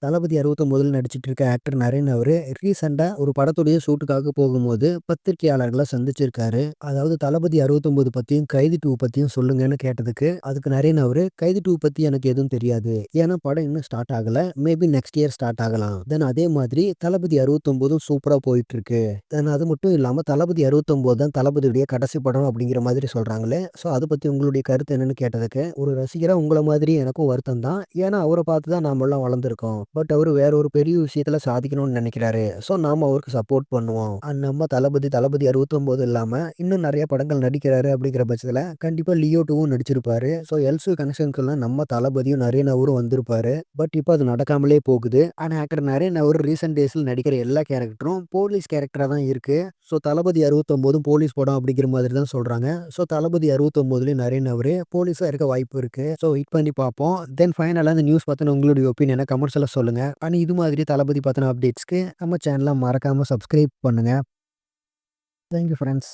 தளபதி 69ல நடிச்சிட்டு இருக்க ஆக்டர் நரேன் அவரு ரீசெண்டா ஒரு படத்துடைய ஷூட்டுக்காக போகும்போது பத்திரிக்கையாளர்கள சந்திச்சிருக்காரு. அதாவது தளபதி 69 பத்தியும், கைதி 2 பத்தியும் சொல்லுங்கன்னு கேட்டதுக்கு, அதுக்கு நரேன் அவரு கைதி 2 பத்தி எனக்கு எதுவும் தெரியாது. ஏன்னா படம் இன்னும் ஸ்டார்ட் ஆகல. மேபி நெக்ஸ்ட் இயர் ஸ்டார்ட் ஆகலாம். தென் அதே மாதிரி தளபதி 69ம் சூப்பரா போயிட்டு இருக்கு. தென் அது மட்டும் இல்லாம தளபதி 69 தான் தளபதியுடைய கடைசி படம் அப்படிங்கிற மாதிரி சொல்றாங்களே. ஸோ அத பத்தி உங்களுடைய கருத்து என்னன்னு கேட்டதுக்கு, ஒரு ரசிகரா உங்கள மாதிரி எனக்கும் வருத்தம் தான். ஏன்னா அவர பார்த்து தான் நாமெல்லாம் வளர்ந்துருக்கோம். பட் அவரு வேற ஒரு பெரிய விஷயத்துல சாதிக்கணும்னு நெனைக்கிறாரு. ஸோ நாம அவருக்கு சப்போர்ட் பண்ணுவோம். நம்ம தளபதி 69 இல்லாம இன்னும் நெறைய படங்கள் நடிக்கிறாரு அப்படிங்கிற பட்சத்துல கண்டிப்பா லியோ 2வும் நடிச்சிருப்பாரு. ஸோ எல்சூ கனெக்ஷன்ஸ்க்குலாம் நம்ம தளபதியும் நரேன் அவரும் வந்திருப்பாரு. பட் இப்ப அது நடக்காமலே போகுது. ஆனா ஆக்டர் நரேன் அவரு ரீசென்ட் டேஸ்ல நடிக்கிற எல்லா கேரக்டரும் போலீஸ் கேரக்டரா தான் இருக்கு. ஸோ தளபதி 69ம் போலீஸ் படம் அப்படிங்கிற மாதிரி தான் சொல்றாங்க. ஸோ தளபதி 69லயும் நரேன் அவரு போலீஸா இருக்க வாய்ப்பு இருக்கு. ஸோ வெயிட் பண்ணி பார்ப்போம். தென் ஃபைனலா இந்த நியூஸ் பத்தின உங்களுடைய ஒப்பீனியன கமெண்ட்ஸ்ல சொல்லுங்க. அண்ட் இது மாதிரி தளபதி பத்தின அப்டேட்ஸ்க்கு நம்ம சேனல மறக்காம சப்ஸ்கிரைப் பண்ணுங்க. Thank you friends.